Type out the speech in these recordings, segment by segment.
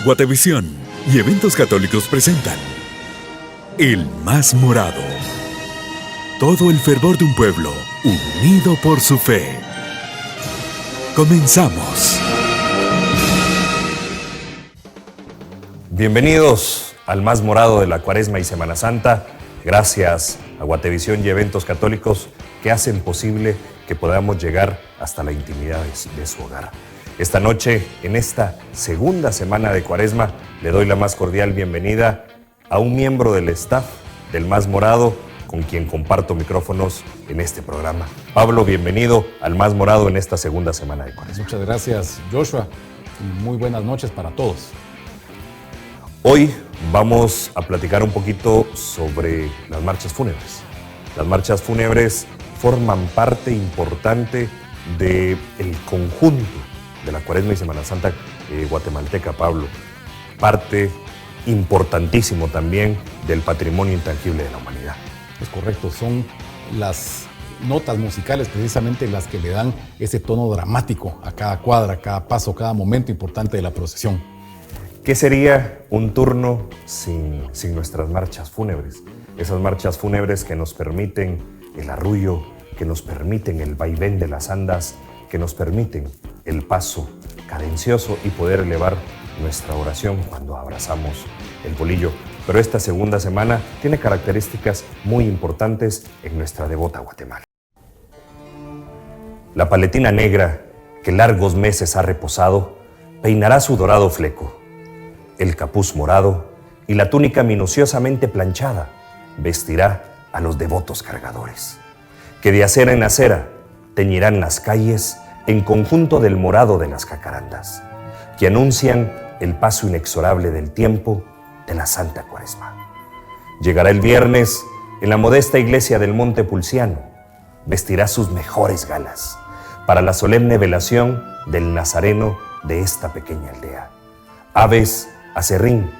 Guatevisión y Eventos Católicos presentan El Más Morado. Todo el fervor de un pueblo unido por su fe. Comenzamos. Bienvenidos al Más Morado de la Cuaresma y Semana Santa. Gracias a Guatevisión y Eventos Católicos que hacen posible que podamos llegar hasta la intimidad de su hogar. Esta noche, en esta segunda semana de Cuaresma, le doy la más cordial bienvenida a un miembro del staff del Más Morado, con quien comparto micrófonos en este programa. Pablo, bienvenido al Más Morado en esta segunda semana de Cuaresma. Muchas gracias, Joshua, y muy buenas noches para todos. Hoy vamos a platicar un poquito sobre las marchas fúnebres. Las marchas fúnebres forman parte importante del conjunto de la Cuaresma y Semana Santa guatemalteca, Pablo. Parte importantísimo también del patrimonio intangible de la humanidad. Es correcto, son las notas musicales precisamente las que le dan ese tono dramático a cada cuadra, cada paso, cada momento importante de la procesión. ¿Qué sería un turno sin nuestras marchas fúnebres? Esas marchas fúnebres que nos permiten el arrullo, que nos permiten el vaivén de las andas, que nos permiten el paso cadencioso y poder elevar nuestra oración cuando abrazamos el bolillo. Pero esta segunda semana tiene características muy importantes en nuestra devota Guatemala. La paletina negra, que largos meses ha reposado, peinará su dorado fleco. El capuz morado y la túnica minuciosamente planchada vestirá a los devotos cargadores, que de acera en acera teñirán las calles en conjunto del morado de las jacarandas, que anuncian el paso inexorable del tiempo de la Santa Cuaresma. Llegará el viernes en la modesta iglesia del Monte Pulciano, vestirá sus mejores galas para la solemne velación del Nazareno de esta pequeña aldea. Aves, acerrín,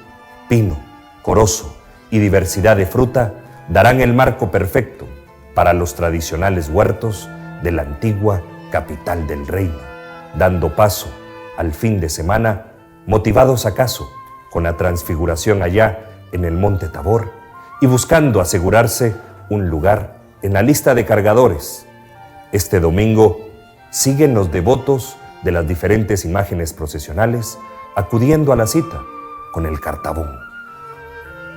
pino, corozo y diversidad de fruta darán el marco perfecto para los tradicionales huertos de la antigua capital del reino, dando paso al fin de semana, motivados acaso con la transfiguración allá en el Monte Tabor y buscando asegurarse un lugar en la lista de cargadores. Este domingo siguen los devotos de las diferentes imágenes procesionales acudiendo a la cita con el cartabón.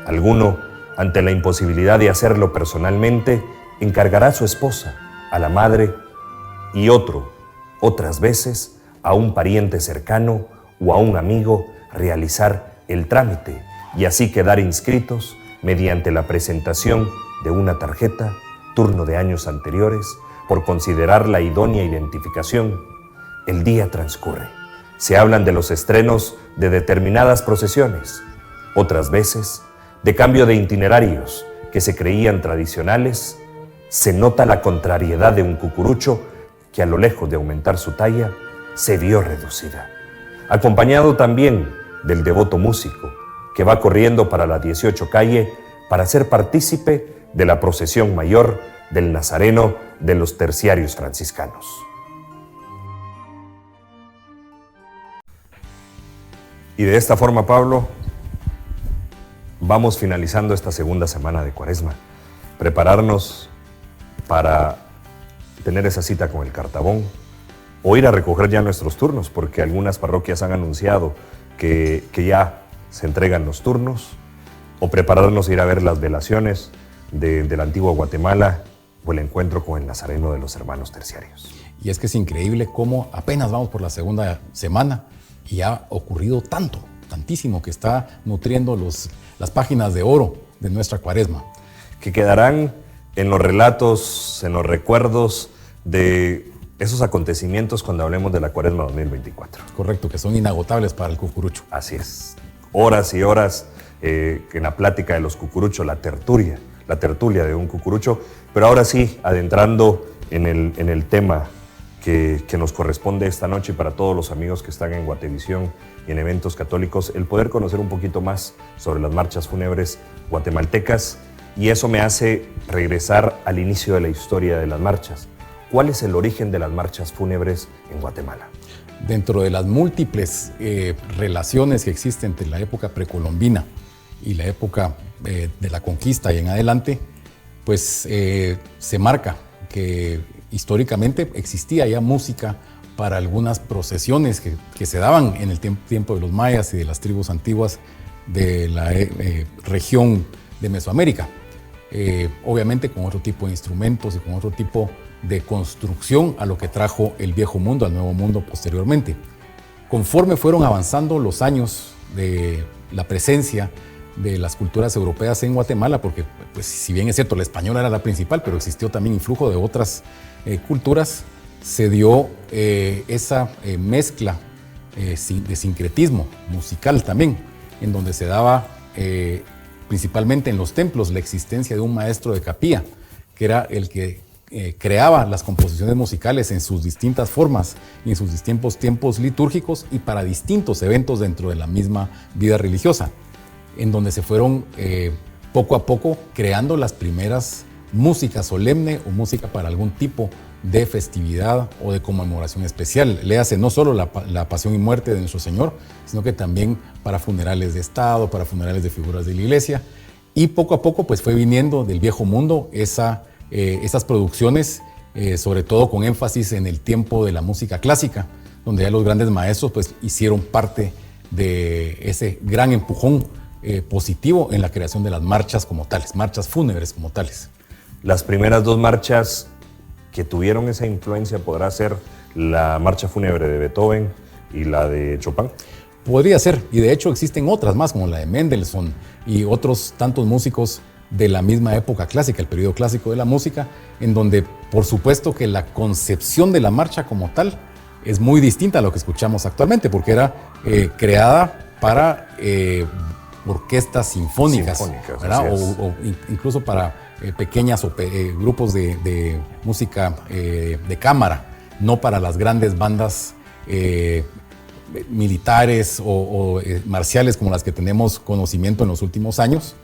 Alguno, ante la imposibilidad de hacerlo personalmente, encargará a su esposa, a la madre, y otras veces, a un pariente cercano o a un amigo realizar el trámite y así quedar inscritos mediante la presentación de una tarjeta, turno de años anteriores, por considerar la idónea identificación. El día transcurre. Se hablan de los estrenos de determinadas procesiones, otras veces de cambio de itinerarios que se creían tradicionales. Se nota la contrariedad de un cucurucho que a lo lejos de aumentar su talla, se vio reducida. Acompañado también del devoto músico que va corriendo para la 18 calle para ser partícipe de la procesión mayor del Nazareno de los terciarios franciscanos. Y de esta forma, Pablo, vamos finalizando esta segunda semana de Cuaresma. Prepararnos para tener esa cita con el cartabón o ir a recoger ya nuestros turnos, porque algunas parroquias han anunciado que ya se entregan los turnos, o prepararnos a ir a ver las velaciones de la antigua Guatemala o el encuentro con el Nazareno de los hermanos terciarios. Y es que es increíble cómo apenas vamos por la segunda semana y ha ocurrido tantísimo que está nutriendo las páginas de oro de nuestra Cuaresma. Que quedarán en los relatos, en los recuerdos de esos acontecimientos cuando hablemos de la Cuaresma 2024. Correcto, que son inagotables para el cucurucho. Así es. Horas y horas en la plática de los cucuruchos, la tertulia de un cucurucho. Pero ahora sí, adentrando en el tema que nos corresponde esta noche para todos los amigos que están en Guatevisión y en Eventos Católicos, el poder conocer un poquito más sobre las marchas fúnebres guatemaltecas, y eso me hace regresar al inicio de la historia de las marchas. ¿Cuál es el origen de las marchas fúnebres en Guatemala? dentro de las múltiples relaciones que existen entre la época precolombina y la época de la conquista y en adelante, pues se marca que históricamente existía ya música para algunas procesiones que se daban en el tiempo de los mayas y de las tribus antiguas de la región de Mesoamérica. Obviamente con otro tipo de instrumentos y con otro tipo de construcción a lo que trajo el viejo mundo, al nuevo mundo posteriormente. Conforme fueron avanzando los años de la presencia de las culturas europeas en Guatemala, porque pues, si bien es cierto, la española era la principal, pero existió también influjo de otras culturas, se dio esa mezcla de sincretismo musical también, en donde se daba principalmente en los templos la existencia de un maestro de capilla, que era el que creaba las composiciones musicales en sus distintas formas y en sus distintos tiempos litúrgicos y para distintos eventos dentro de la misma vida religiosa, en donde se fueron poco a poco creando las primeras música solemne o música para algún tipo de festividad o de conmemoración especial. Léase no solo la pasión y muerte de nuestro Señor, sino que también para funerales de Estado, para funerales de figuras de la Iglesia. Y poco a poco pues fue viniendo del viejo mundo esas producciones, sobre todo con énfasis en el tiempo de la música clásica, donde ya los grandes maestros pues hicieron parte de ese gran empujón positivo en la creación de las marchas como tales, marchas fúnebres como tales. Las primeras dos marchas que tuvieron esa influencia podrá ser la marcha fúnebre de Beethoven y la de Chopin. Podría ser, y de hecho existen otras más, como la de Mendelssohn y otros tantos músicos de la misma época clásica, el periodo clásico de la música, en donde por supuesto que la concepción de la marcha como tal es muy distinta a lo que escuchamos actualmente, porque era creada para orquestas sinfónicas, ¿verdad? O incluso para pequeñas grupos de música de cámara, no para las grandes bandas militares o marciales como las que tenemos conocimiento en los últimos años.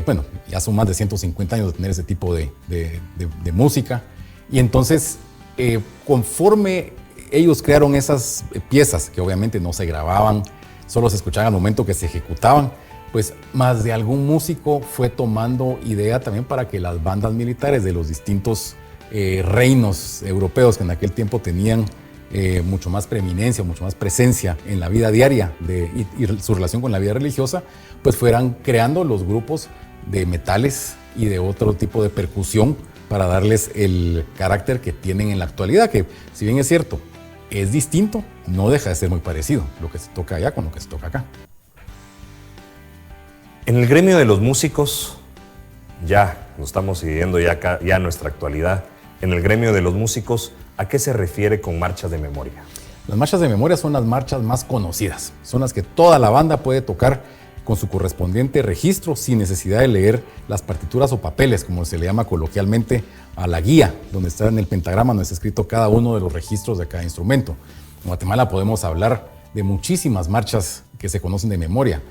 Bueno, ya son más de 150 años de tener ese tipo de música. Y entonces, conforme ellos crearon esas piezas, que obviamente no se grababan, solo se escuchaban al momento que se ejecutaban, pues más de algún músico fue tomando idea también para que las bandas militares de los distintos reinos europeos que en aquel tiempo tenían mucho más preeminencia, mucho más presencia en la vida diaria y su relación con la vida religiosa, pues fueran creando los grupos de metales y de otro tipo de percusión para darles el carácter que tienen en la actualidad, que si bien es cierto, es distinto, no deja de ser muy parecido lo que se toca allá con lo que se toca acá. En el gremio de los músicos, ya nos estamos siguiendo ya nuestra actualidad, en el gremio de los músicos, ¿a qué se refiere con marchas de memoria? Las marchas de memoria son las marchas más conocidas, son las que toda la banda puede tocar con su correspondiente registro sin necesidad de leer las partituras o papeles, como se le llama coloquialmente a la guía, donde está en el pentagrama, donde está escrito cada uno de los registros de cada instrumento. En Guatemala podemos hablar de muchísimas marchas que se conocen de memoria: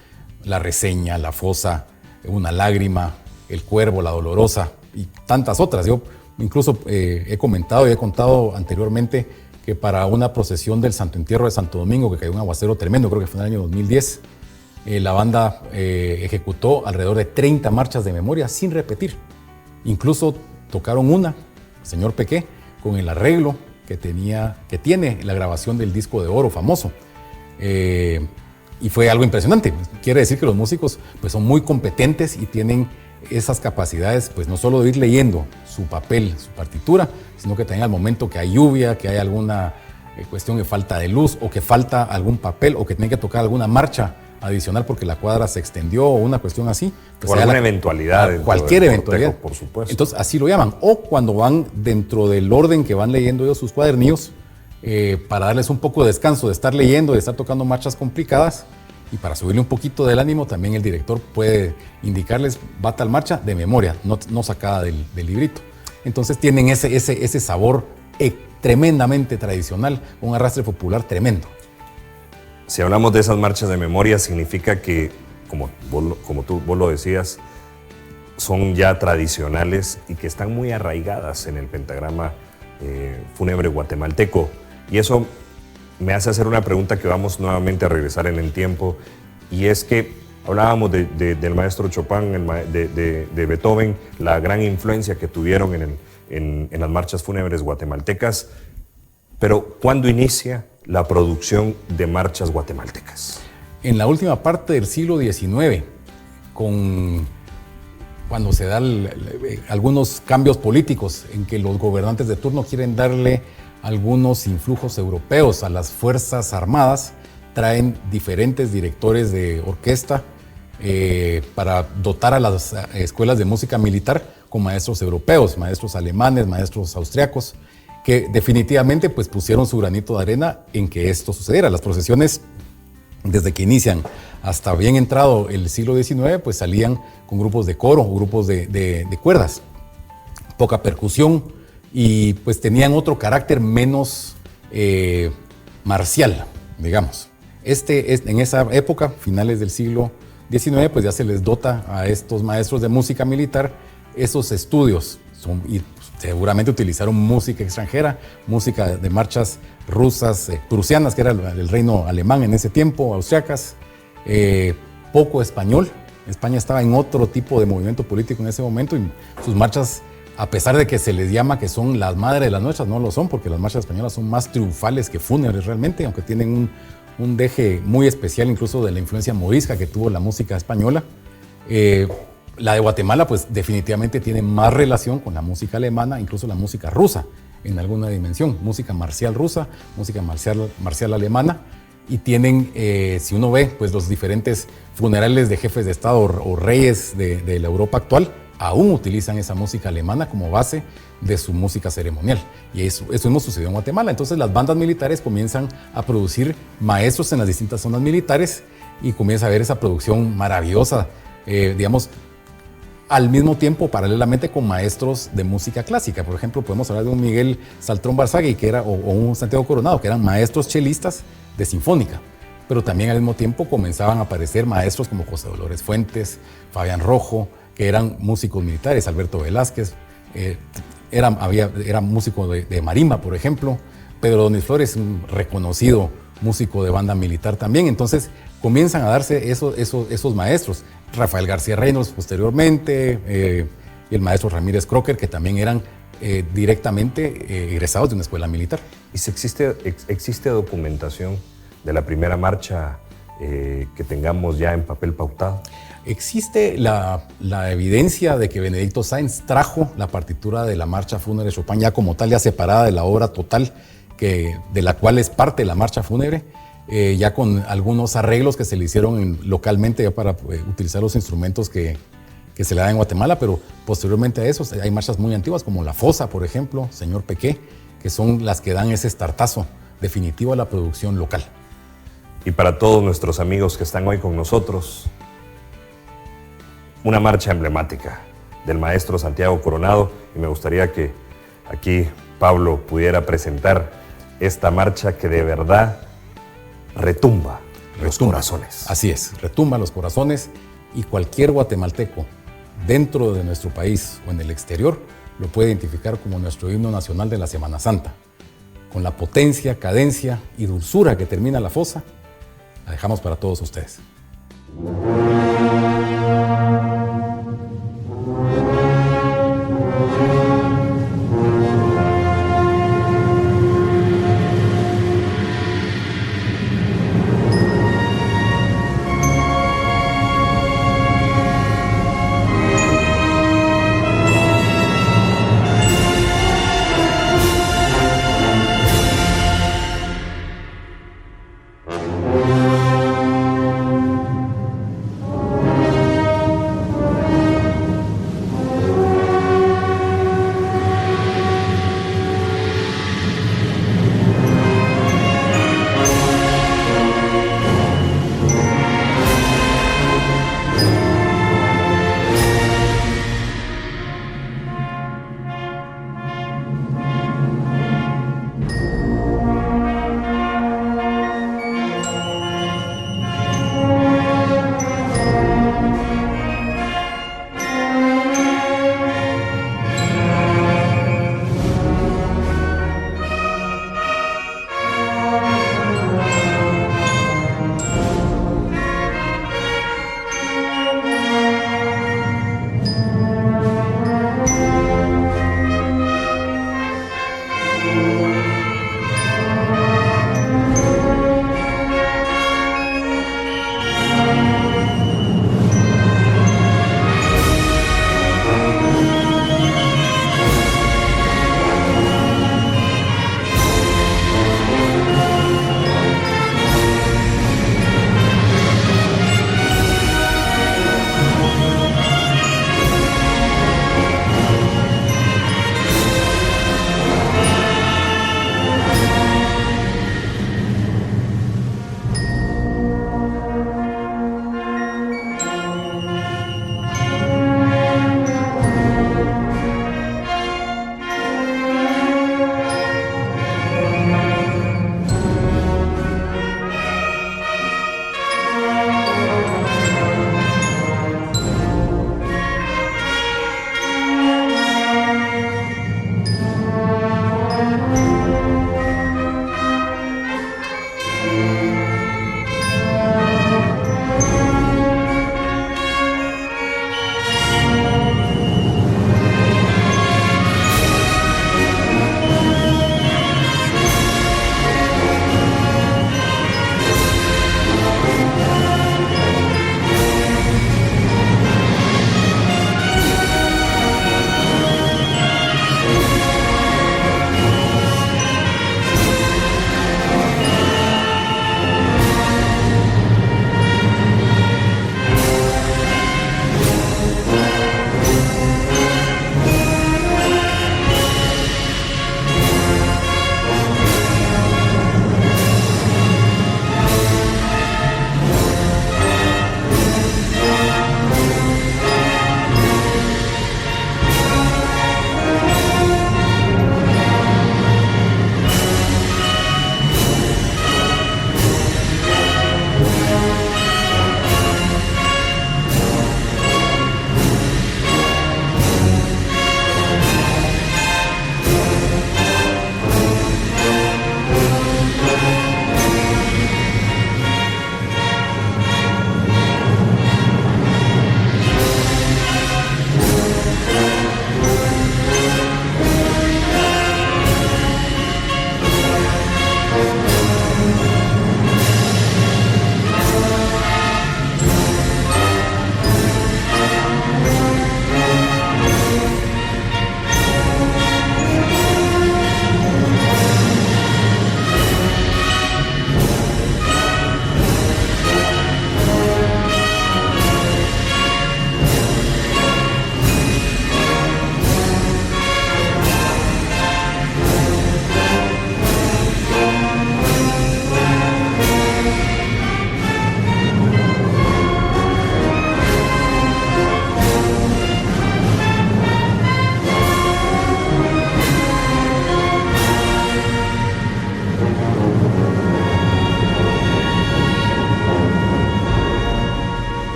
la reseña, la fosa, una lágrima, el cuervo, la dolorosa y tantas otras. Yo incluso he comentado y he contado anteriormente que para una procesión del Santo Entierro de Santo Domingo, que cayó un aguacero tremendo, creo que fue en el año 2010, la banda ejecutó alrededor de 30 marchas de memoria sin repetir. Incluso tocaron una, Señor Pequé, con el arreglo que tiene la grabación del disco de oro famoso. Y fue algo impresionante. Quiere decir que los músicos pues, son muy competentes y tienen esas capacidades, pues no solo de ir leyendo su papel, su partitura, sino que también al momento que hay lluvia, que hay alguna cuestión de falta de luz o que falta algún papel o que tienen que tocar alguna marcha adicional porque la cuadra se extendió o una cuestión así. Pues o alguna eventualidad. Cualquier eventualidad. Cortejo, por supuesto. Entonces así lo llaman. O cuando van dentro del orden que van leyendo ellos sus cuadernillos, para darles un poco de descanso de estar leyendo, de estar tocando marchas complicadas, y para subirle un poquito del ánimo, también el director puede indicarles, va tal marcha de memoria, no sacada del librito. Entonces tienen ese sabor tremendamente tradicional, un arrastre popular tremendo. Si hablamos de esas marchas de memoria, significa que, como vos lo decías, son ya tradicionales y que están muy arraigadas en el pentagrama fúnebre guatemalteco. Y eso me hace hacer una pregunta que vamos nuevamente a regresar en el tiempo, y es que hablábamos del maestro Chopin, de Beethoven, la gran influencia que tuvieron en las marchas fúnebres guatemaltecas, pero ¿cuándo inicia la producción de marchas guatemaltecas? En la última parte del siglo XIX, cuando se dan algunos cambios políticos en que los gobernantes de turno quieren darle algunos influjos europeos a las Fuerzas Armadas, traen diferentes directores de orquesta para dotar a las escuelas de música militar con maestros europeos, maestros alemanes, maestros austriacos, que definitivamente pues, pusieron su granito de arena en que esto sucediera. Las procesiones, desde que inician hasta bien entrado el siglo XIX, pues salían con grupos de coro, grupos de cuerdas, poca percusión, y pues tenían otro carácter menos marcial, digamos. En esa época, finales del siglo XIX, pues ya se les dota a estos maestros de música militar esos estudios, y seguramente utilizaron música extranjera, música de marchas rusas, prusianas, que era el reino alemán en ese tiempo, austriacas, poco español. España estaba en otro tipo de movimiento político en ese momento, y sus marchas, a pesar de que se les llama que son las madres de las nuestras, no lo son, porque las marchas españolas son más triunfales que fúnebres realmente, aunque tienen un deje muy especial incluso de la influencia morisca que tuvo la música española. La de Guatemala pues definitivamente tiene más relación con la música alemana, incluso la música rusa en alguna dimensión, música marcial rusa, música marcial alemana, y tienen, si uno ve pues los diferentes funerales de jefes de Estado o reyes de la Europa actual, aún utilizan esa música alemana como base de su música ceremonial. Y eso mismo sucedió en Guatemala. Entonces las bandas militares comienzan a producir maestros en las distintas zonas militares, y comienza a ver esa producción maravillosa, digamos, al mismo tiempo, paralelamente, con maestros de música clásica. Por ejemplo, podemos hablar de un Miguel Saltrón Barzagui, o un Santiago Coronado, que eran maestros chelistas de sinfónica. Pero también al mismo tiempo comenzaban a aparecer maestros como José Dolores Fuentes, Fabián Rojo, que eran músicos militares, Alberto Velázquez, era músico de marimba, por ejemplo. Pedro Donis Flores, un reconocido músico de banda militar también. Entonces comienzan a darse esos maestros. Rafael García Reynolds posteriormente, y el maestro Ramírez Crocker, que también eran directamente egresados de una escuela militar. ¿Y si existe documentación de la primera marcha que tengamos ya en papel pautado? Existe la evidencia de que Benedicto Sáenz trajo la partitura de la marcha fúnebre de Chopin ya como tal, ya separada de la obra total, de la cual es parte la marcha fúnebre, ya con algunos arreglos que se le hicieron localmente ya para utilizar los instrumentos que se le dan en Guatemala, pero posteriormente a eso hay marchas muy antiguas como La Fosa, por ejemplo, Señor Pequé, que son las que dan ese estartazo definitivo a la producción local. Y para todos nuestros amigos que están hoy con nosotros, una marcha emblemática del maestro Santiago Coronado, y me gustaría que aquí Pablo pudiera presentar esta marcha que de verdad retumba los corazones. Así es, retumba los corazones, y cualquier guatemalteco dentro de nuestro país o en el exterior lo puede identificar como nuestro himno nacional de la Semana Santa. Con la potencia, cadencia y dulzura que termina La Fosa, la dejamos para todos ustedes.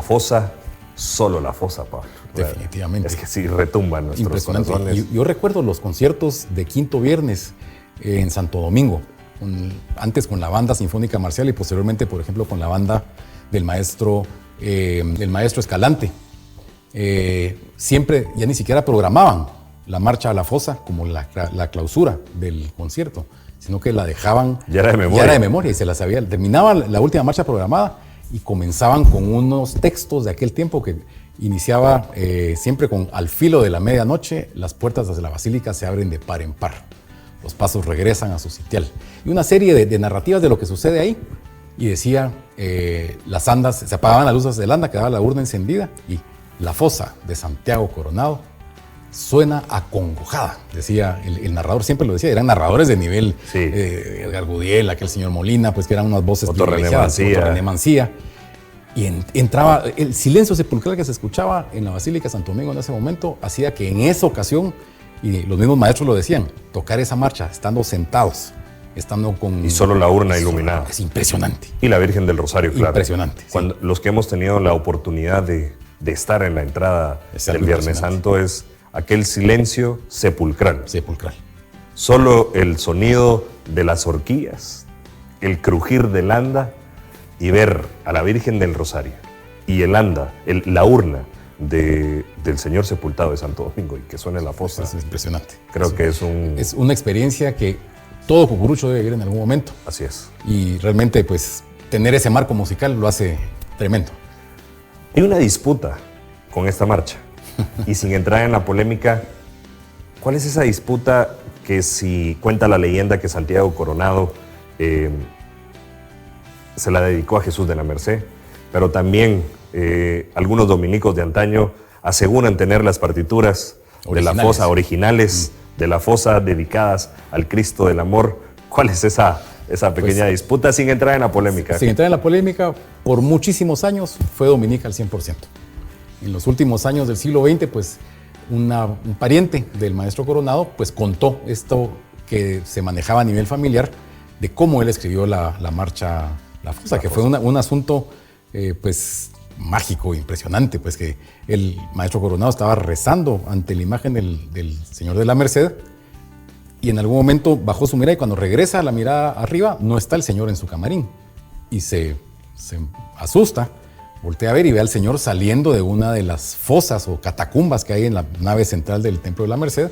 fosa, solo la fosa, Pablo. Definitivamente. Es que sí, retumban nuestros impresionante. corazones. Yo recuerdo los conciertos de Quinto Viernes en Santo Domingo, antes con la banda sinfónica marcial y posteriormente, por ejemplo, con la banda del maestro Escalante. Siempre, ya ni siquiera programaban la marcha a la fosa como la clausura del concierto, sino que la dejaban. Ya era de memoria. Ya era de memoria y se la sabía. Terminaba la última marcha programada y comenzaban con unos textos de aquel tiempo que iniciaba siempre con: al filo de la medianoche, las puertas de la basílica se abren de par en par. Los pasos regresan a su sitial. Y una serie de narrativas de lo que sucede ahí. Y decía, las andas, se apagaban las luces del anda, quedaba la urna encendida y la fosa de Santiago Coronado suena acongojada, decía el narrador, siempre lo decía, eran narradores de nivel, Sí. Edgar Gudiel, aquel señor Molina, pues que eran unas voces Otto René privilegiadas, Mancía. Otto René Mancía. Y entraba, el silencio sepulcral que se escuchaba en la Basílica de Santo Domingo en ese momento, hacía que en esa ocasión, y los mismos maestros lo decían, tocar esa marcha estando sentados, estando con... Y solo la urna iluminada. Es impresionante. Y la Virgen del Rosario, claro. Impresionante, sí. Cuando los que hemos tenido la oportunidad de estar en la entrada Es del algo Viernes impresionante. Santo es aquel silencio sepulcral. Sepulcral. Solo el sonido de las horquillas, el crujir del anda y ver a la Virgen del Rosario y el anda, la urna del Señor sepultado de Santo Domingo y que suene la fosa. Es impresionante. Creo que es un... Es una experiencia que todo cucurucho debe vivir en algún momento. Así es. Y realmente, pues, tener ese marco musical lo hace tremendo. Hay una disputa con esta marcha y sin entrar en la polémica, ¿cuál es esa disputa que si cuenta la leyenda que Santiago Coronado se la dedicó a Jesús de la Merced, pero también algunos dominicos de antaño aseguran tener las partituras de la fosa originales, de la fosa dedicadas al Cristo del Amor? ¿Cuál es esa pequeña disputa sin entrar en la polémica? Sin entrar en la polémica, por muchísimos años fue dominica al 100%. En los últimos años del siglo XX, pues, un pariente del maestro Coronado, pues, contó esto que se manejaba a nivel familiar de cómo él escribió la marcha La Fosa, que fue un asunto, pues, mágico, impresionante, pues, que el maestro Coronado estaba rezando ante la imagen del Señor de la Merced y en algún momento bajó su mirada y cuando regresa la mirada arriba no está el Señor en su camarín y se asusta, voltea a ver y ve al Señor saliendo de una de las fosas o catacumbas que hay en la nave central del Templo de la Merced.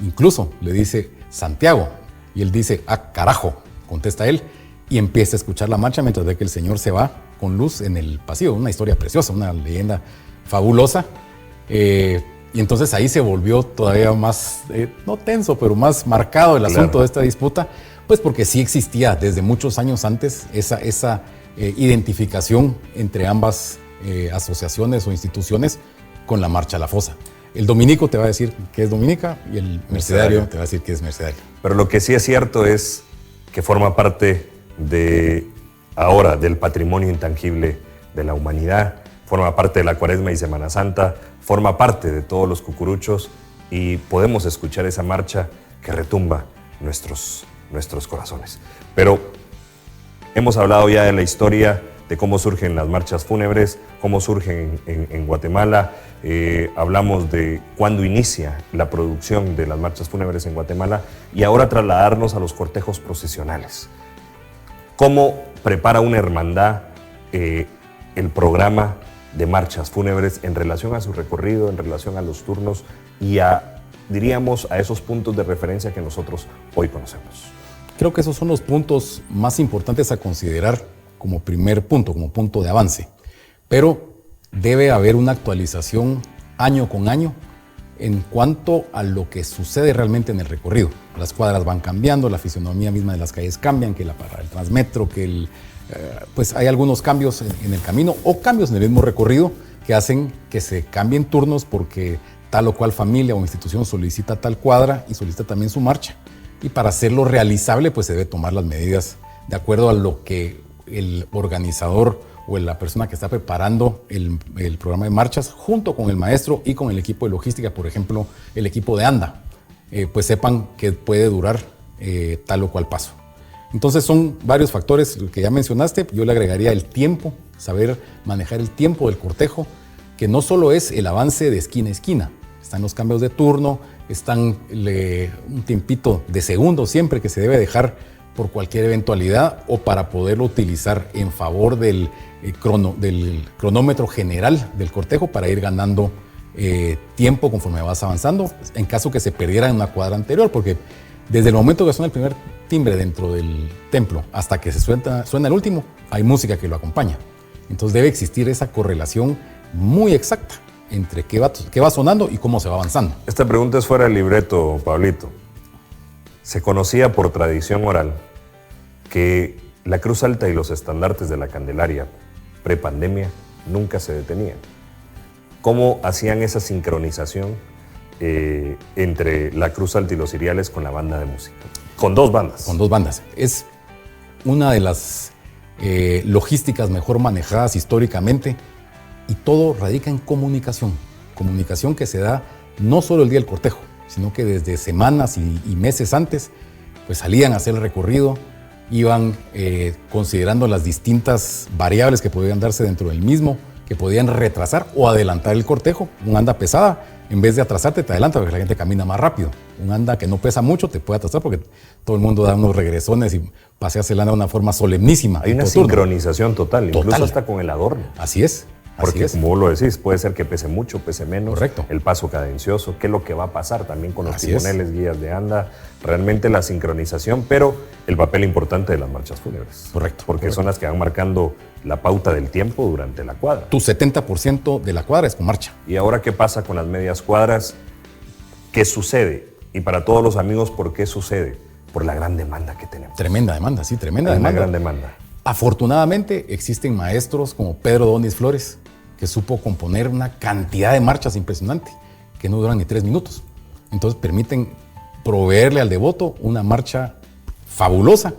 Incluso le dice Santiago y él dice: ah, carajo, contesta él, y empieza a escuchar la marcha mientras ve que el Señor se va con luz en el pasillo. Una historia preciosa, una leyenda fabulosa. Y entonces ahí se volvió todavía más, no tenso, pero más marcado el asunto de esta disputa, pues porque sí existía desde muchos años antes esa identificación entre ambas asociaciones o instituciones con la marcha a la fosa. El dominico te va a decir que es dominica y el mercedario te va a decir que es mercedario. Pero lo que sí es cierto es que forma parte ahora del patrimonio intangible de la humanidad, forma parte de la Cuaresma y Semana Santa, forma parte de todos los cucuruchos y podemos escuchar esa marcha que retumba nuestros corazones. Pero hemos hablado ya de la historia de cómo surgen las marchas fúnebres, cómo surgen en Guatemala. Hablamos de cuándo inicia la producción de las marchas fúnebres en Guatemala y ahora trasladarnos a los cortejos procesionales. ¿Cómo prepara una hermandad el programa de marchas fúnebres en relación a su recorrido, en relación a los turnos y diríamos, a esos puntos de referencia que nosotros hoy conocemos? Creo que esos son los puntos más importantes a considerar como primer punto, como punto de avance. Pero debe haber una actualización año con año en cuanto a lo que sucede realmente en el recorrido. Las cuadras van cambiando, la fisonomía misma de las calles cambian, que la parada del Transmetro, que pues hay algunos cambios en el camino o cambios en el mismo recorrido que hacen que se cambien turnos porque tal o cual familia o institución solicita tal cuadra y solicita también su marcha. Y para hacerlo realizable, pues se debe tomar las medidas de acuerdo a lo que el organizador o la persona que está preparando el programa de marchas, junto con el maestro y con el equipo de logística, por ejemplo, el equipo de ANDA, pues sepan que puede durar tal o cual paso. Entonces son varios factores que ya mencionaste. Yo le agregaría el tiempo, saber manejar el tiempo del cortejo, que no solo es el avance de esquina a esquina, están los cambios de turno, están un tiempito de segundos siempre que se debe dejar por cualquier eventualidad o para poderlo utilizar en favor del cronómetro general del cortejo para ir ganando tiempo conforme vas avanzando, en caso que se perdiera en una cuadra anterior, porque desde el momento que suena el primer timbre dentro del templo hasta que suena el último, hay música que lo acompaña. Entonces debe existir esa correlación muy exacta entre qué va sonando y cómo se va avanzando. Esta pregunta es fuera del libreto, Pablito. Se conocía por tradición oral que la Cruz Alta y los estandartes de la Candelaria prepandemia nunca se detenían. ¿Cómo hacían esa sincronización entre la Cruz Alta y los ciriales con la banda de música? Con dos bandas. Con dos bandas. Es una de las logísticas mejor manejadas históricamente y todo radica en comunicación. Comunicación que se da no solo el día del cortejo, sino que desde semanas y meses antes, pues salían a hacer el recorrido, iban considerando las distintas variables que podían darse dentro del mismo, que podían retrasar o adelantar el cortejo. Un anda pesada, en vez de atrasarte, te adelanta porque la gente camina más rápido. Un anda que no pesa mucho te puede atrasar porque todo el mundo da unos regresones y paseas el anda de una forma solemnísima. Hay una sincronización total, incluso hasta con el adorno. Así es. Porque como vos lo decís, puede ser que pese mucho, pese menos. Correcto. El paso cadencioso, qué es lo que va a pasar también con los timoneles, guías de anda. Realmente la sincronización, pero el papel importante de las marchas fúnebres. Correcto. Porque son las que van marcando la pauta del tiempo durante la cuadra. Tu 70% de la cuadra es con marcha. ¿Y ahora qué pasa con las medias cuadras? ¿Qué sucede? Y para todos los amigos, ¿por qué sucede? Por la gran demanda que tenemos. Tremenda demanda, sí, tremenda Hay demanda. una gran demanda. Afortunadamente existen maestros como Pedro Donis Flores, que supo componer una cantidad de marchas impresionante, que no duran ni 3 minutos. Entonces permiten proveerle al devoto una marcha fabulosa,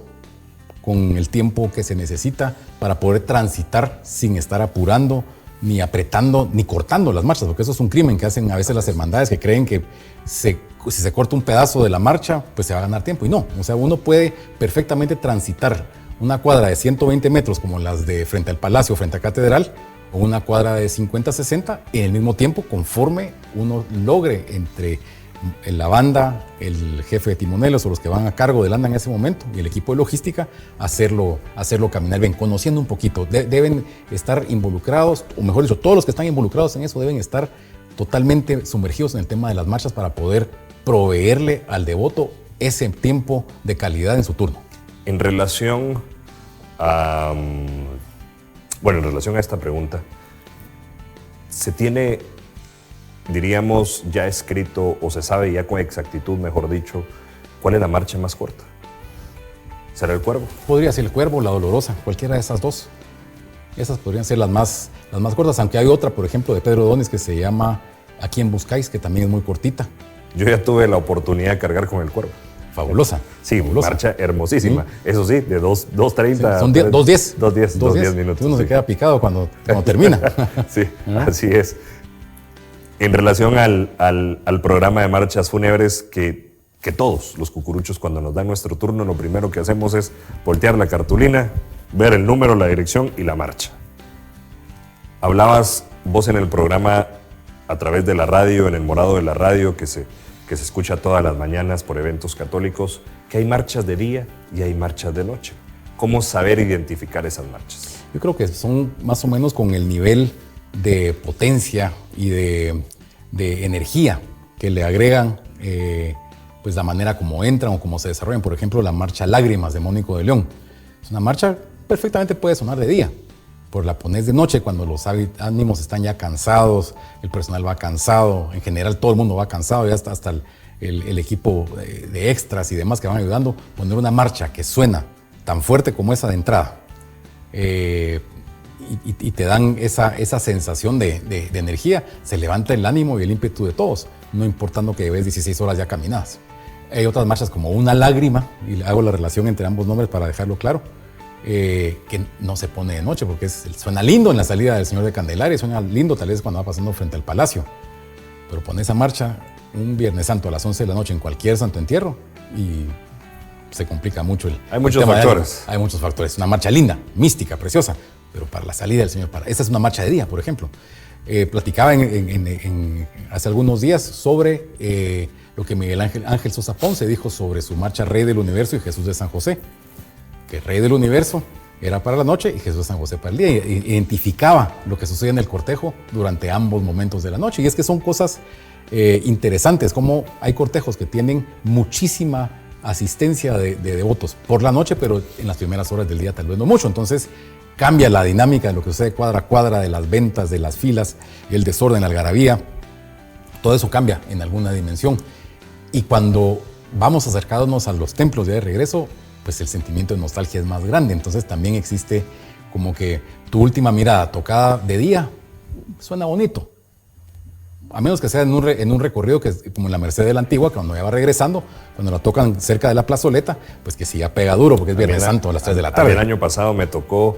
con el tiempo que se necesita para poder transitar sin estar apurando, ni apretando, ni cortando las marchas, porque eso es un crimen que hacen a veces las hermandades, que creen que si se corta un pedazo de la marcha, pues se va a ganar tiempo. Y no, o sea, uno puede perfectamente transitar una cuadra de 120 metros como las de frente al Palacio, frente a Catedral, o una cuadra de 50-60 en el mismo tiempo, conforme uno logre entre la banda, el jefe de timoneles o los que van a cargo del anda en ese momento y el equipo de logística, hacerlo caminar bien, conociendo un poquito. Deben estar involucrados, o mejor dicho, todos los que están involucrados en eso deben estar totalmente sumergidos en el tema de las marchas para poder proveerle al devoto ese tiempo de calidad en su turno. En relación a esta pregunta, ¿se tiene, diríamos, ya escrito o se sabe ya con exactitud, mejor dicho, cuál es la marcha más corta? ¿Será el Cuervo? Podría ser el Cuervo, la Dolorosa, cualquiera de esas dos. Esas podrían ser las más cortas, aunque hay otra, por ejemplo, de Pedro Donis que se llama ¿A quién buscáis?, que también es muy cortita. Yo ya tuve la oportunidad de cargar con el Cuervo. Fabulosa. Sí, fabulosa. Marcha hermosísima. Sí. Eso sí, de 2:30. Sí, son 2:10. 2:10 minutos. Uno se queda picado cuando termina. Sí, así es. En relación al programa de marchas fúnebres, que todos los cucuruchos, cuando nos dan nuestro turno, lo primero que hacemos es voltear la cartulina, ver el número, la dirección y la marcha. Hablabas vos en el programa a través de la radio, en el morado de la radio, que se escucha todas las mañanas por eventos católicos, que hay marchas de día y hay marchas de noche. ¿Cómo saber identificar esas marchas? Yo creo que son más o menos con el nivel de potencia y de energía que le agregan pues la manera como entran o como se desarrollan. Por ejemplo, la marcha Lágrimas de Mónico de León. Es una marcha perfectamente puede sonar de día, por la pones de noche cuando los ánimos están ya cansados, el personal va cansado, en general todo el mundo va cansado, ya hasta el equipo de extras y demás que van ayudando, poner una marcha que suena tan fuerte como esa de entrada y te dan esa sensación de energía, se levanta el ánimo y el ímpetu de todos, no importando que lleves 16 horas ya caminadas. Hay otras marchas como Una Lágrima, y hago la relación entre ambos nombres para dejarlo claro, que no se pone de noche porque suena lindo en la salida del Señor de Candelaria, suena lindo tal vez cuando va pasando frente al Palacio, pero pone esa marcha un Viernes Santo a las 11 de la noche en cualquier santo entierro y se complica mucho Hay muchos factores. Hay muchos factores. Una marcha linda, mística, preciosa, pero para la salida del Señor. Esta es una marcha de día, por ejemplo. Platicaba hace algunos días sobre lo que Miguel Ángel Sosa Ponce dijo sobre su marcha Rey del Universo y Jesús de San José. Que Rey del Universo era para la noche y Jesús de San José para el día. Identificaba lo que sucede en el cortejo durante ambos momentos de la noche. Y es que son cosas interesantes, como hay cortejos que tienen muchísima asistencia de devotos por la noche, pero en las primeras horas del día tal vez no mucho. Entonces cambia la dinámica de lo que sucede cuadra a cuadra, de las ventas, de las filas, el desorden, la algarabía. Todo eso cambia en alguna dimensión. Y cuando vamos acercándonos a los templos ya de regreso, pues el sentimiento de nostalgia es más grande. Entonces también existe como que tu última mirada tocada de día suena bonito. A menos que sea en un recorrido que es como en la Merced de la Antigua, que cuando ya va regresando, cuando la tocan cerca de la plazoleta, pues que sí ya pega duro, porque es Viernes Santo a las 3 de la tarde. El año pasado me tocó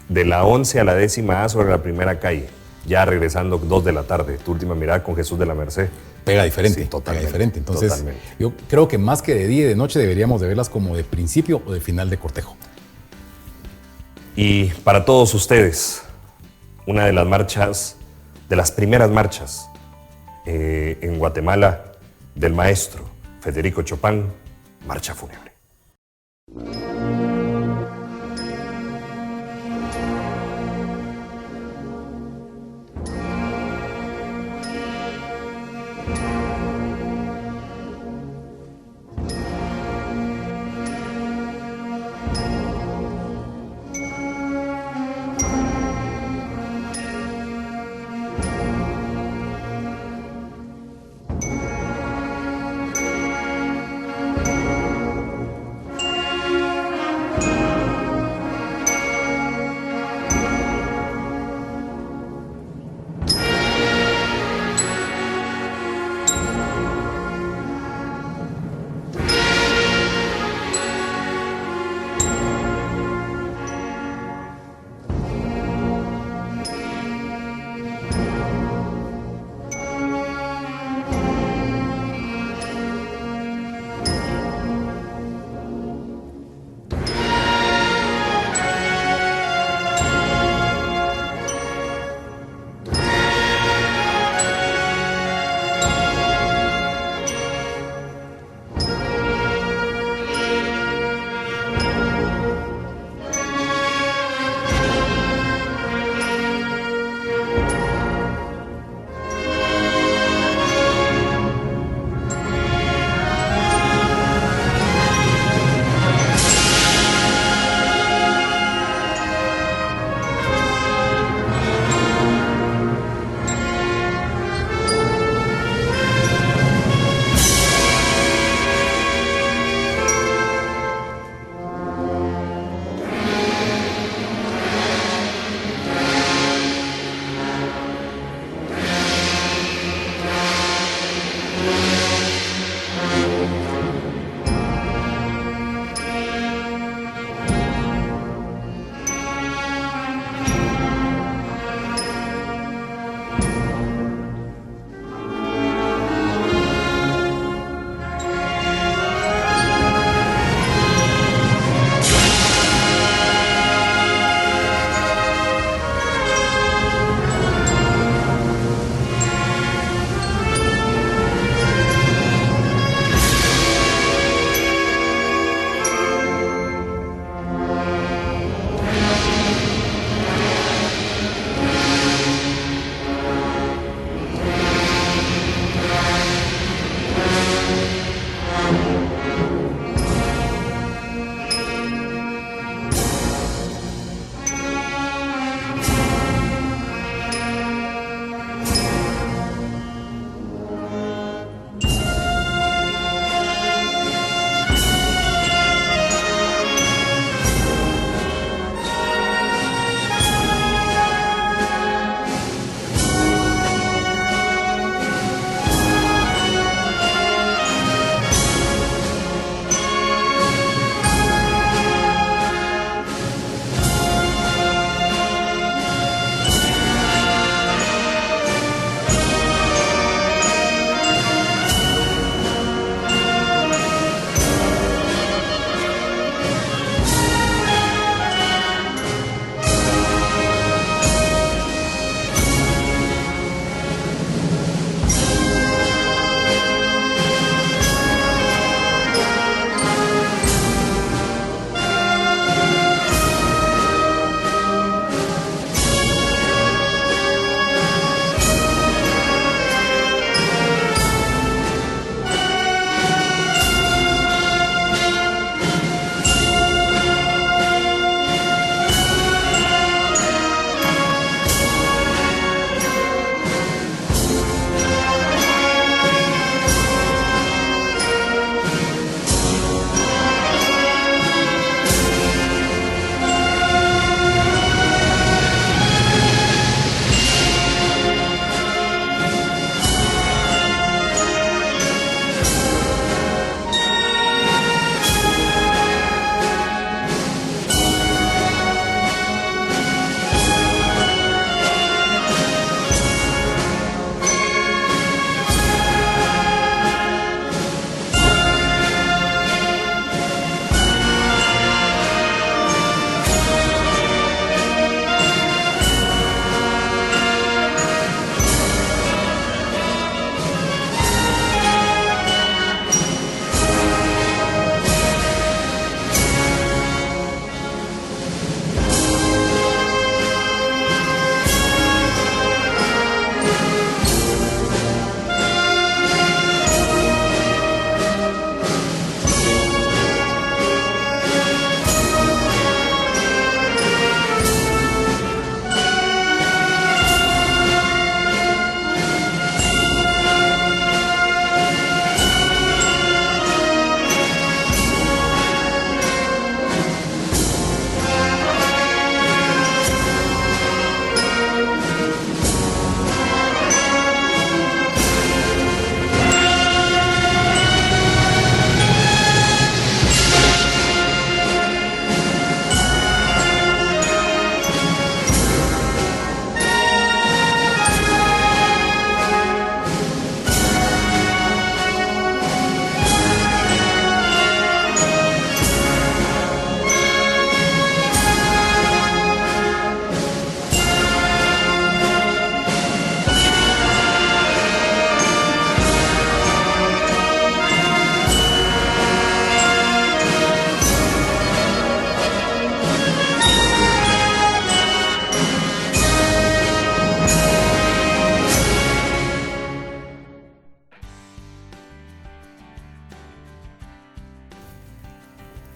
de la 11 a la 10ª sobre la primera calle, ya regresando 2 de la tarde, tu última mirada con Jesús de la Merced. Pega diferente, sí, totalmente, pega diferente. Entonces, totalmente. Yo creo que más que de día y de noche deberíamos de verlas como de principio o de final de cortejo. Y para todos ustedes, una de las marchas, de las primeras marchas en Guatemala del maestro Federico Chopin, Marcha Fúnebre.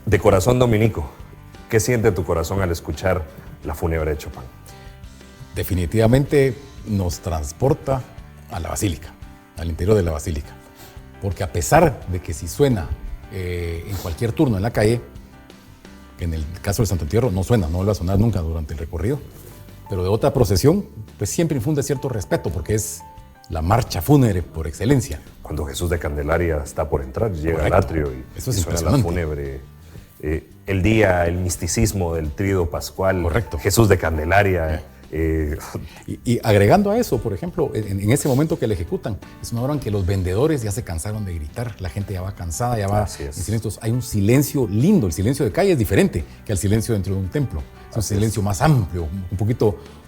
De corazón dominico, ¿qué siente tu corazón al escuchar la fúnebre de Chopin? Definitivamente nos transporta a la basílica, al interior de la basílica. Porque a pesar de que si suena en cualquier turno en la calle, que en el caso del Santo Entierro no suena, no va a sonar nunca durante el recorrido, pero de otra procesión, pues siempre infunde cierto respeto porque es la marcha fúnebre por excelencia. Cuando Jesús de Candelaria está por entrar, llega Correcto. al atrio y, Eso es y suena la impresionante. fúnebre. El día, el misticismo del tríodo pascual, Correcto. Jesús de Candelaria. Y agregando a eso, por ejemplo, en ese momento que le ejecutan, es una hora en que los vendedores ya se cansaron de gritar, la gente ya va cansada, ya va Así es. en silencio. Hay un silencio lindo, el silencio de calle es diferente que el silencio dentro de un templo. Es un silencio más amplio,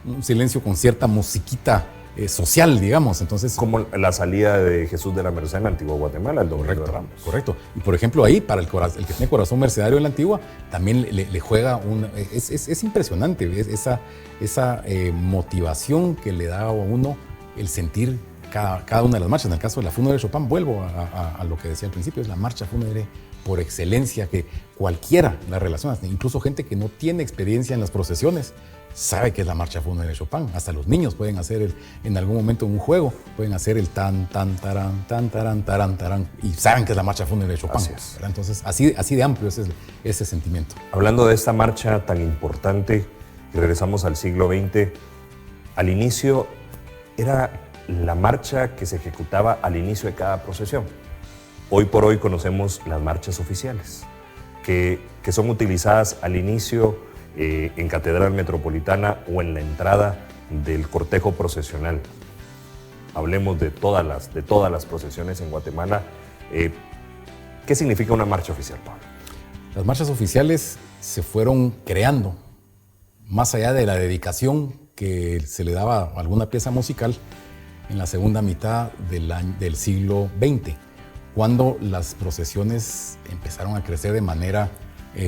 un silencio con cierta musiquita social, digamos. Entonces, Como la salida de Jesús de la Merced en la Antigua Guatemala, el Domingo de Ramos. correcto. Y por ejemplo, ahí, para el que tiene corazón mercedario en la Antigua, también le juega es impresionante esa motivación que le da a uno el sentir cada una de las marchas. En el caso de la fúnebre de Chopin, vuelvo a lo que decía al principio, es la marcha fúnebre por excelencia, que cualquiera la relaciona, incluso gente que no tiene experiencia en las procesiones, sabe que es la marcha fúnebre de Chopin. Hasta los niños pueden hacer en algún momento en un juego, pueden hacer el tan, tan, tarán, tarán, y saben que es la marcha fúnebre de Chopin. Así es. ¿Verdad? Entonces, así de amplio es ese sentimiento. Hablando de esta marcha tan importante, y regresamos al siglo XX, al inicio era la marcha que se ejecutaba al inicio de cada procesión. Hoy por hoy conocemos las marchas oficiales, que son utilizadas al inicio en Catedral Metropolitana o en la entrada del cortejo procesional. Hablemos de todas las procesiones en Guatemala. ¿Qué significa una marcha oficial, Pablo? Las marchas oficiales se fueron creando más allá de la dedicación que se le daba a alguna pieza musical en la segunda mitad del siglo XX, cuando las procesiones empezaron a crecer de manera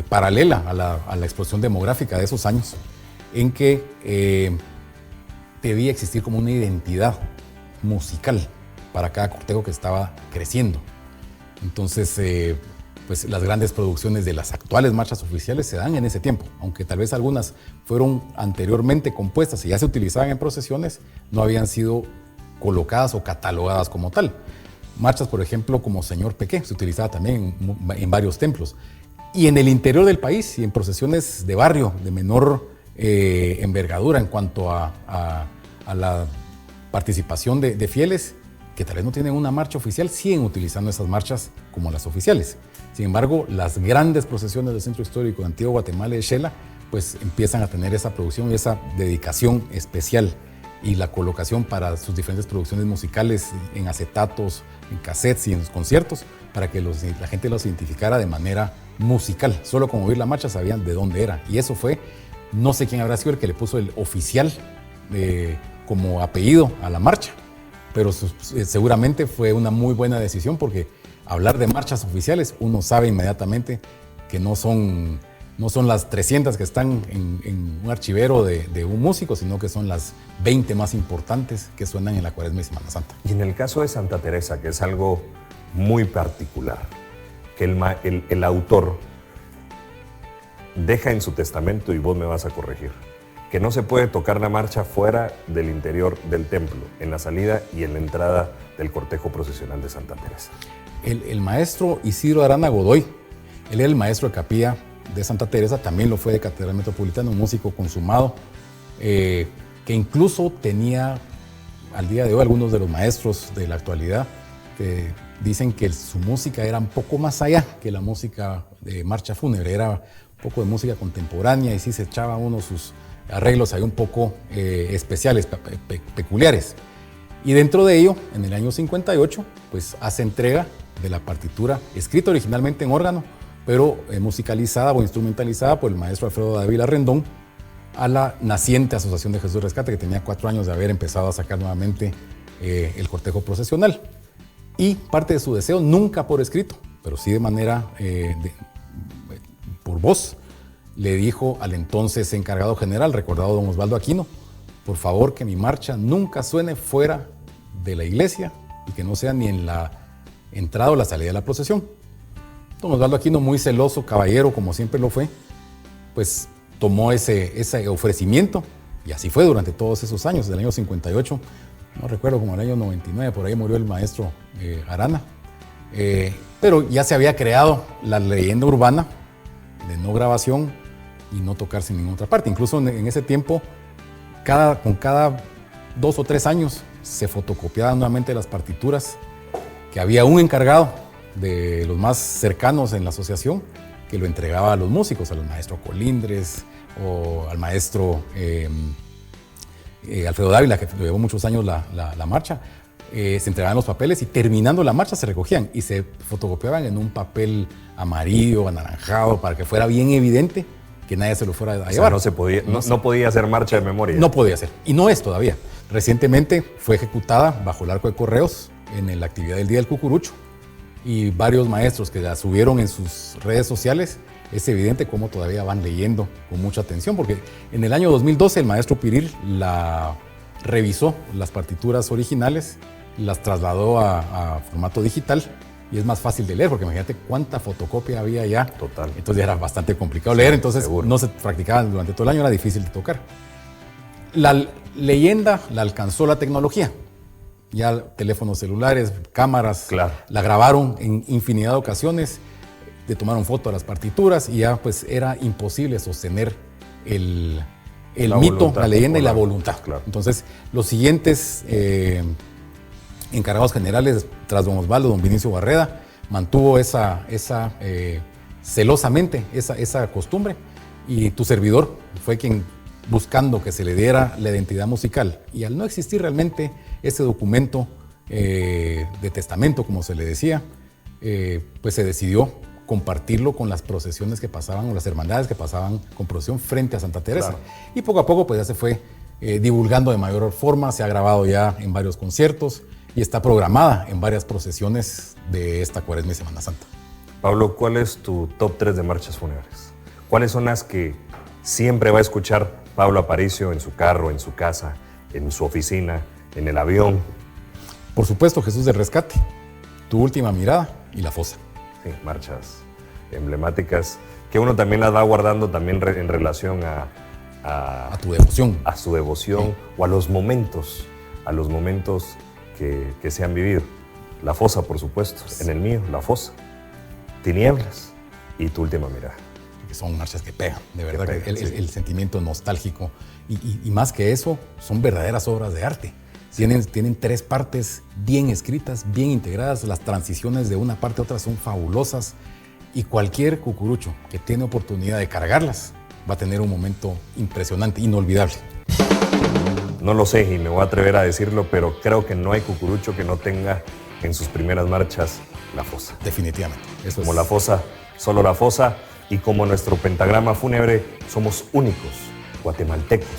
paralela a la explosión demográfica de esos años, en que debía existir como una identidad musical para cada cortejo que estaba creciendo. Entonces, pues las grandes producciones de las actuales marchas oficiales se dan en ese tiempo, aunque tal vez algunas fueron anteriormente compuestas y ya se utilizaban en procesiones, no habían sido colocadas o catalogadas como tal. Marchas, por ejemplo, como Señor Pequé, se utilizaba también en varios templos. Y en el interior del país y en procesiones de barrio de menor envergadura en cuanto a la participación de fieles que tal vez no tienen una marcha oficial, siguen utilizando esas marchas como las oficiales. Sin embargo, las grandes procesiones del Centro Histórico de Antigua Guatemala y de Xela, pues empiezan a tener esa producción y esa dedicación especial y la colocación para sus diferentes producciones musicales en acetatos, en cassettes y en los conciertos, para que la gente los identificara de manera musical. Solo con oír la marcha sabían de dónde era. Y eso fue, no sé quién habrá sido el que le puso el oficial como apellido a la marcha, pero seguramente fue una muy buena decisión, porque hablar de marchas oficiales, uno sabe inmediatamente que no son las 300 que están en un archivero de un músico, sino que son las 20 más importantes que suenan en la Cuaresma y Semana Santa. Y en el caso de Santa Teresa, que es algo muy particular, que el autor deja en su testamento, y vos me vas a corregir, que no se puede tocar la marcha fuera del interior del templo, en la salida y en la entrada del cortejo procesional de Santa Teresa. El maestro Isidro Arana Godoy, él era el maestro de capilla de Santa Teresa, también lo fue de Catedral Metropolitana, un músico consumado, que incluso tenía al día de hoy algunos de los maestros de la actualidad que dicen que su música era un poco más allá que la música de marcha fúnebre, era un poco de música contemporánea y sí se echaba uno sus arreglos ahí un poco especiales, peculiares. Y dentro de ello, en el año 58, pues hace entrega de la partitura, escrita originalmente en órgano, pero musicalizada o instrumentalizada por el maestro Alfredo Dávila Rendón, a la naciente Asociación de Jesús Rescate, que tenía 4 años de haber empezado a sacar nuevamente el cortejo procesional. Y parte de su deseo, nunca por escrito, pero sí de manera por voz, le dijo al entonces encargado general, recordado don Osvaldo Aquino, por favor que mi marcha nunca suene fuera de la iglesia y que no sea ni en la entrada o la salida de la procesión. Don Osvaldo Aquino, muy celoso, caballero, como siempre lo fue, pues tomó ese ofrecimiento, y así fue durante todos esos años, del año 58, no recuerdo, como el año 99, por ahí murió el maestro Arana, pero ya se había creado la leyenda urbana de no grabación y no tocarse en ninguna otra parte. Incluso en ese tiempo, con cada 2 o 3 años, se fotocopiaban nuevamente las partituras, que había un encargado de los más cercanos en la asociación que lo entregaba a los músicos, al maestro Colindres o al maestro Alfredo Dávila, que llevó muchos años la marcha. Se entregaban los papeles y terminando la marcha se recogían y se fotocopiaban en un papel amarillo, anaranjado, para que fuera bien evidente que nadie se lo fuera a llevar. O sea, no podía hacer marcha de memoria. No podía ser, y no es todavía. Recientemente fue ejecutada bajo el arco de correos en la actividad del Día del Cucurucho, y varios maestros que la subieron en sus redes sociales. Es evidente cómo todavía van leyendo con mucha atención, porque en el año 2012 el maestro Piril revisó las partituras originales, las trasladó a formato digital, y es más fácil de leer, porque imagínate cuánta fotocopia había ya. Total. Entonces ya era bastante complicado leer, entonces seguro. No se practicaba durante todo el año, era difícil de tocar. La leyenda la alcanzó la tecnología. Ya teléfonos celulares, cámaras, claro, la grabaron en infinidad de ocasiones, le tomaron foto a las partituras y ya pues era imposible sostener el mito, voluntad, la leyenda y la voluntad. Claro. Entonces los siguientes encargados generales tras don Osvaldo, don Vinicio Barreda, mantuvo celosamente esa costumbre, y tu servidor fue quien, buscando que se le diera la identidad musical, y al no existir realmente ese documento de testamento, como se le decía, pues se decidió compartirlo con las procesiones que pasaban, o las hermandades que pasaban con procesión frente a Santa Teresa. Claro. Y poco a poco pues ya se fue divulgando de mayor forma, se ha grabado ya en varios conciertos y está programada en varias procesiones de esta Cuaresma y Semana Santa. Pablo, ¿cuál es tu top 3 de marchas fúnebres? ¿Cuáles son las que siempre va a escuchar Pablo Aparicio en su carro, en su casa, en su oficina, en el avión? Por supuesto, Jesús del Rescate, Tu Última Mirada y La Fosa. Sí, marchas emblemáticas que uno también las va guardando también en relación A tu devoción. a su devoción, sí, o a los momentos que se han vivido. La Fosa, por supuesto, en el mío, La Fosa, Tinieblas y Tu Última Mirada. Que son marchas que pegan, de verdad, que pegan, el sentimiento nostálgico. Y más que eso, son verdaderas obras de arte. Tienen 3 partes bien escritas, bien integradas. Las transiciones de una parte a otra son fabulosas. Y cualquier cucurucho que tiene oportunidad de cargarlas va a tener un momento impresionante, inolvidable. No lo sé y me voy a atrever a decirlo, pero creo que no hay cucurucho que no tenga en sus primeras marchas La Fosa. Definitivamente. Eso como es. La Fosa, solo La Fosa, y como nuestro pentagrama fúnebre, somos únicos, guatemaltecos,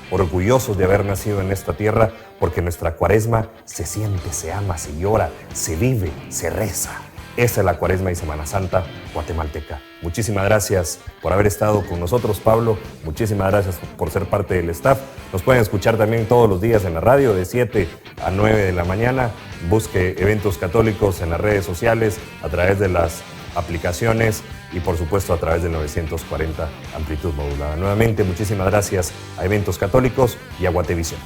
orgullosos de haber nacido en esta tierra, porque nuestra Cuaresma se siente, se ama, se llora, se vive, se reza. Esa es la Cuaresma y Semana Santa guatemalteca. Muchísimas gracias por haber estado con nosotros, Pablo. Muchísimas gracias por ser parte del staff. Nos pueden escuchar también todos los días en la radio de 7 a 9 de la mañana. Busque Eventos Católicos en las redes sociales, a través de las aplicaciones y por supuesto a través del 940 amplitud modulada. Nuevamente, muchísimas gracias a Eventos Católicos y a Guatevisión.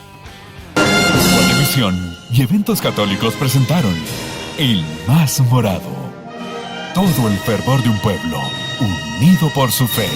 Guatevisión y Eventos Católicos presentaron El Más Morado. Todo el fervor de un pueblo unido por su fe.